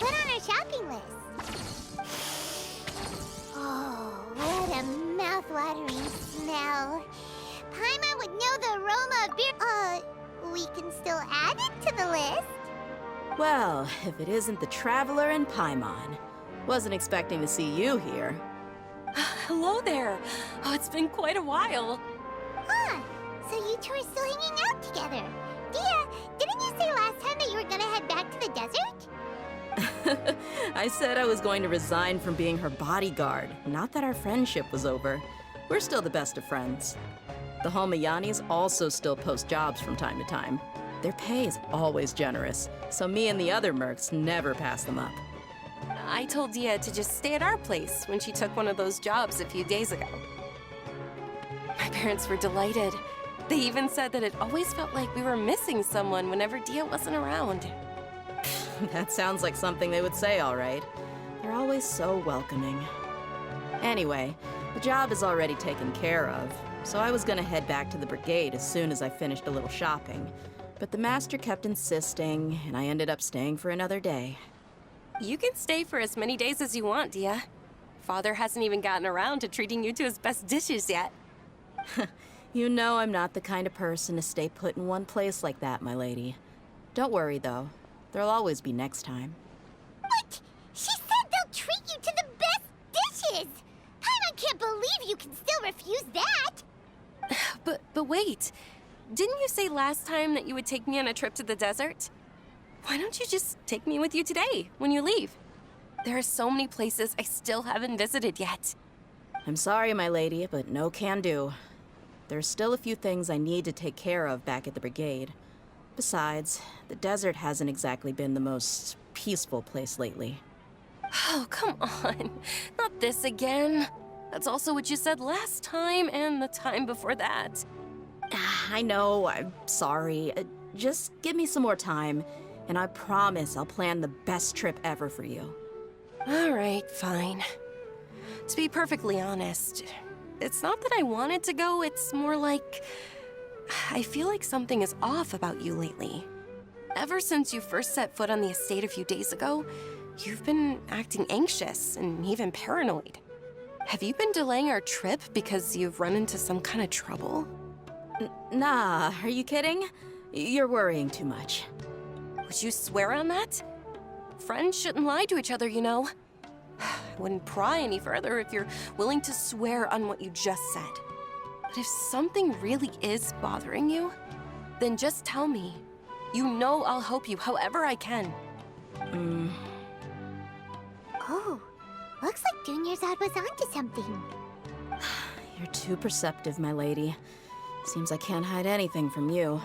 put on our shopping list. Oh, what a mouth-watering smell. Paimon would know the aroma of beer. We can still add it to the list. Well, if it isn't the Traveler and Paimon. Wasn't expecting to see you here. Hello there. Oh, it's been quite a while. Huh, so you two are still hanging out together. Dia, didn't you say last time that you were gonna head back to the desert? I said I was going to resign from being her bodyguard, not that our friendship was over. We're still the best of friends. The Holmayanis also still post jobs from time to time. Their pay is always generous, so me and the other mercs never pass them up. I told Dia to just stay at our place when she took one of those jobs a few days ago. My parents were delighted. They even said that it always felt like we were missing someone whenever Dia wasn't around. That sounds like something they would say, all right. They're always so welcoming. Anyway, the job is already taken care of, so I was gonna head back to the brigade as soon as I finished a little shopping. But the master kept insisting, and I ended up staying for another day. You can stay for as many days as you want, Dia. Father hasn't even gotten around to treating you to his best dishes yet. You know I'm not the kind of person to stay put in one place like that, my lady. Don't worry, though. There'll always be next time. What? She said they'll treat you to the best dishes! Paimon can't believe you can still refuse that! But wait. Didn't you say last time that you would take me on a trip to the desert? Why don't you just take me with you today, when you leave? There are so many places I still haven't visited yet. I'm sorry, my lady, but no can do. There's still a few things I need to take care of back at the brigade. Besides, the desert hasn't exactly been the most peaceful place lately. Oh, come on. Not this again. That's also what you said last time and the time before that. I know, I'm sorry. Just give me some more time, and I promise I'll plan the best trip ever for you. All right, fine. To be perfectly honest, it's not that I wanted to go, it's more like I feel like something is off about you lately. Ever since you first set foot on the estate a few days ago, you've been acting anxious and even paranoid. Have you been delaying our trip because you've run into some kind of trouble? Nah, are you kidding? You're worrying too much. Would you swear on that? Friends shouldn't lie to each other, you know. I wouldn't pry any further if you're willing to swear on what you just said. But if something really is bothering you, then just tell me. You know I'll help you however I can. Oh, looks like DUNYARZARD was onto something. You're too perceptive, my lady. Seems I can't hide anything from you.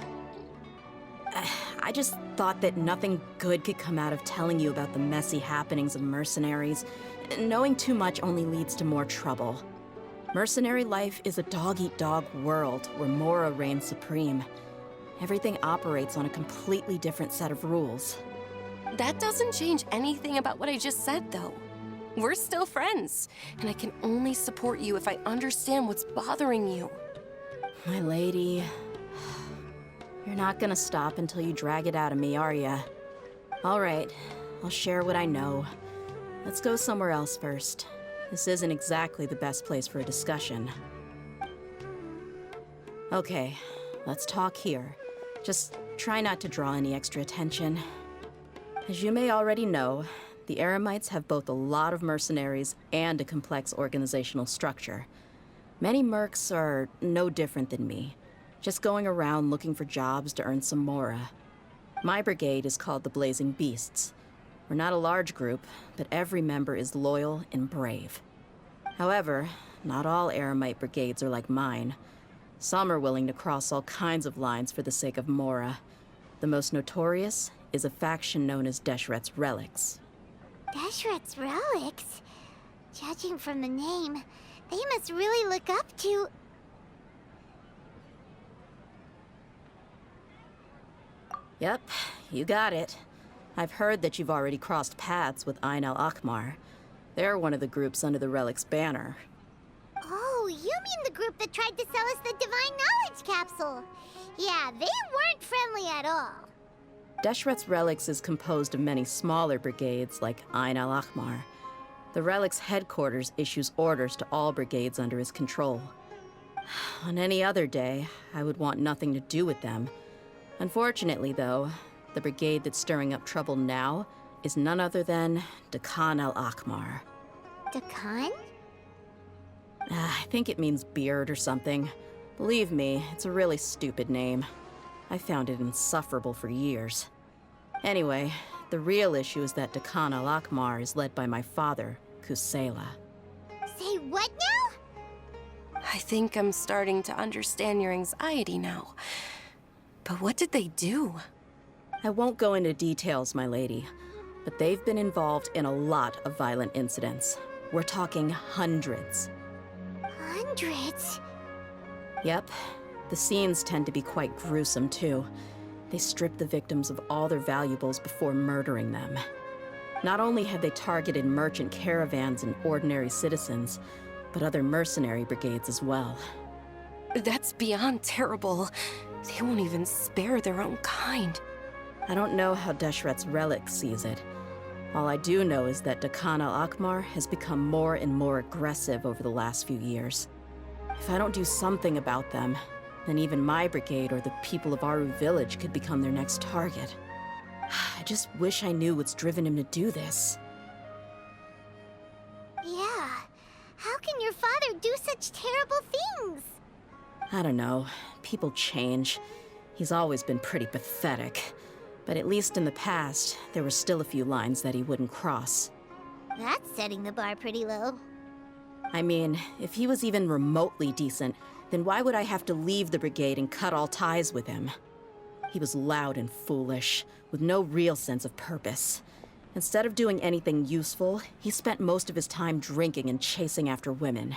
I just thought that nothing good could come out of telling you about the messy happenings of mercenaries. Knowing too much only leads to more trouble. Mercenary life is a dog-eat-dog world where Mora reigns supreme. Everything operates on a completely different set of rules. That doesn't change anything about what I just said, though. We're still friends, and I can only support you if I understand what's bothering you. My lady, you're not gonna stop until you drag it out of me, are ya? All right, I'll share what I know. Let's go somewhere else first. This isn't exactly the best place for a discussion. Okay, let's talk here. Just try not to draw any extra attention. As you may already know, the Eremites have both a lot of mercenaries and a complex organizational structure. Many mercs are no different than me, just going around looking for jobs to earn some mora. My brigade is called the Blazing Beasts. We're not a large group, but every member is loyal and brave. However, not all Eremite brigades are like mine. Some are willing to cross all kinds of lines for the sake of mora. The most notorious is a faction known as Deshret's Relics. Deshret's Relics? Judging from the name, they must really look up to... Yep, you got it. I've heard that you've already crossed paths with Ain al-Akmar. They're one of the groups under the Relic's banner. Oh, you mean the group that tried to sell us the Divine Knowledge Capsule? Yeah, they weren't friendly at all. Deshret's Relics is composed of many smaller brigades like Ain al-Ahmar. The Relic's headquarters issues orders to all brigades under his control. On any other day, I would want nothing to do with them. Unfortunately, though, the brigade that's stirring up trouble now is none other than Dakan al-Ahmar. Dakan? I think it means beard or something. Believe me, it's a really stupid name. I found it insufferable for years. Anyway, the real issue is that Dakan al-Ahmar is led by my father, Kusela. Say what now? I think I'm starting to understand your anxiety now. But what did they do? I won't go into details, my lady, but they've been involved in a lot of violent incidents. We're talking hundreds. Hundreds? Yep. The scenes tend to be quite gruesome, too. They strip the victims of all their valuables before murdering them. Not only have they targeted merchant caravans and ordinary citizens, but other mercenary brigades as well. That's beyond terrible. They won't even spare their own kind. I don't know how Deshret's Relic sees it. All I do know is that Dakan al-Ahmar has become more and more aggressive over the last few years. If I don't do something about them, then even my brigade or the people of Aru village could become their next target. I just wish I knew what's driven him to do this. Yeah. How can your father do such terrible things? I don't know. People change. He's always been pretty pathetic. But at least in the past, there were still a few lines that he wouldn't cross. That's setting the bar pretty low. I mean, if he was even remotely decent, then why would I have to leave the brigade and cut all ties with him? He was loud and foolish, with no real sense of purpose. Instead of doing anything useful, he spent most of his time drinking and chasing after women.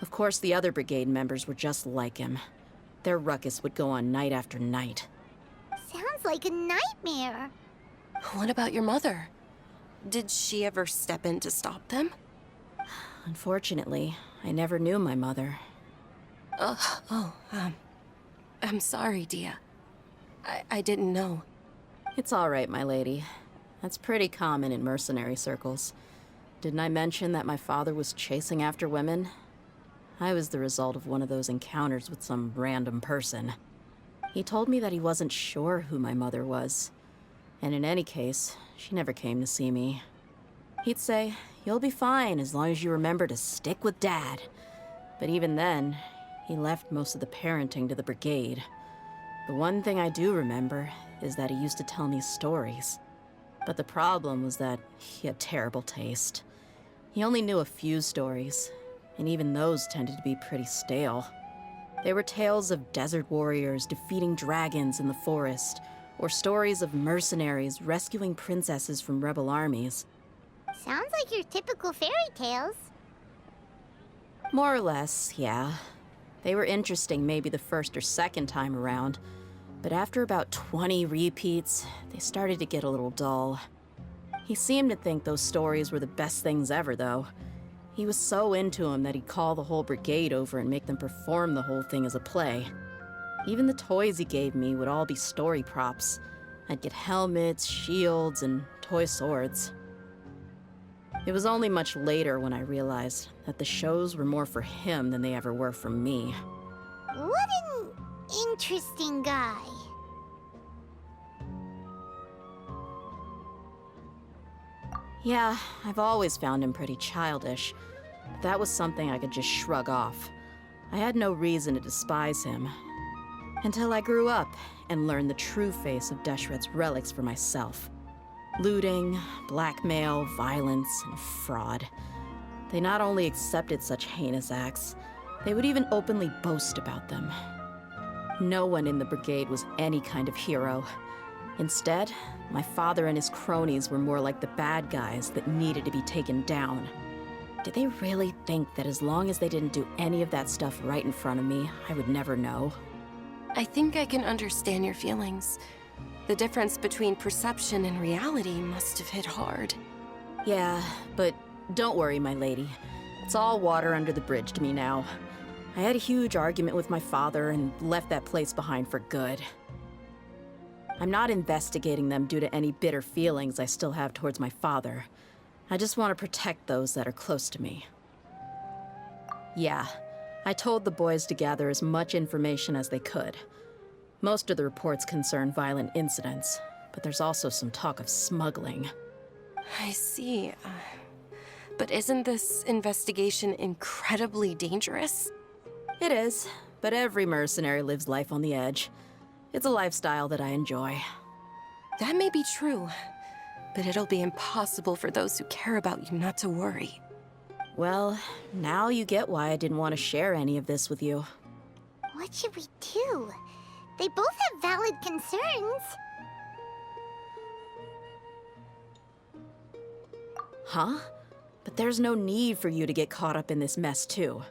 Of course, the other brigade members were just like him. Their ruckus would go on night after night. Sounds like a nightmare. What about your mother? Did she ever step in to stop them? Unfortunately, I never knew my mother. I'm sorry, Dia. I didn't know. It's all right, my lady. That's pretty common in mercenary circles. Didn't I mention that my father was chasing after women? I was the result of one of those encounters with some random person. He told me that he wasn't sure who my mother was. And in any case, she never came to see me. He'd say, "You'll be fine as long as you remember to stick with Dad." But even then, he left most of the parenting to the brigade. The one thing I do remember is that he used to tell me stories. But the problem was that he had terrible taste. He only knew a few stories, and even those tended to be pretty stale. They were tales of desert warriors defeating dragons in the forest, or stories of mercenaries rescuing princesses from rebel armies. Sounds like your typical fairy tales. More or less, yeah. They were interesting maybe the first or second time around, but after about 20 repeats, they started to get a little dull. He seemed to think those stories were the best things ever, though. He was so into them that he'd call the whole brigade over and make them perform the whole thing as a play. Even the toys he gave me would all be story props. I'd get helmets, shields, and toy swords. It was only much later when I realized that the shows were more for him than they ever were for me. What an interesting guy. Yeah, I've always found him pretty childish, but that was something I could just shrug off. I had no reason to despise him. Until I grew up and learned the true face of Deshret's Relics for myself. Looting, blackmail, violence, and fraud. They not only accepted such heinous acts, they would even openly boast about them. No one in the brigade was any kind of hero. Instead, my father and his cronies were more like the bad guys that needed to be taken down. Did they really think that as long as they didn't do any of that stuff right in front of me, I would never know? I think I can understand your feelings. The difference between perception and reality must have hit hard. Yeah, but don't worry, my lady. It's all water under the bridge to me now. I had a huge argument with my father and left that place behind for good. I'm not investigating them due to any bitter feelings I still have towards my father. I just want to protect those that are close to me. Yeah, I told the boys to gather as much information as they could. Most of the reports concern violent incidents, but there's also some talk of smuggling. I see. But isn't this investigation incredibly dangerous? It is, but every mercenary lives life on the edge. It's a lifestyle that I enjoy. That may be true, but it'll be impossible for those who care about you not to worry. Well, now you get why I didn't want to share any of this with you. What should we do? They both have valid concerns. Huh? But there's no need for you to get caught up in this mess, too.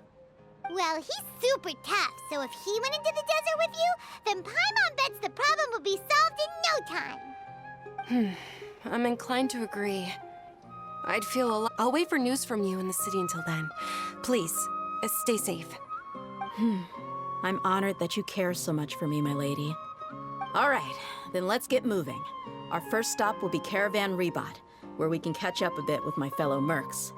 Well, he's super tough, so if he went into the desert with you, then Paimon bets the problem would be solved in no time. I'm inclined to agree. I'd feel I'll wait for news from you in the city until then. Please, stay safe. I'm honored that you care so much for me, my lady. All right, then let's get moving. Our first stop will be Caravan Rebot, where we can catch up a bit with my fellow mercs.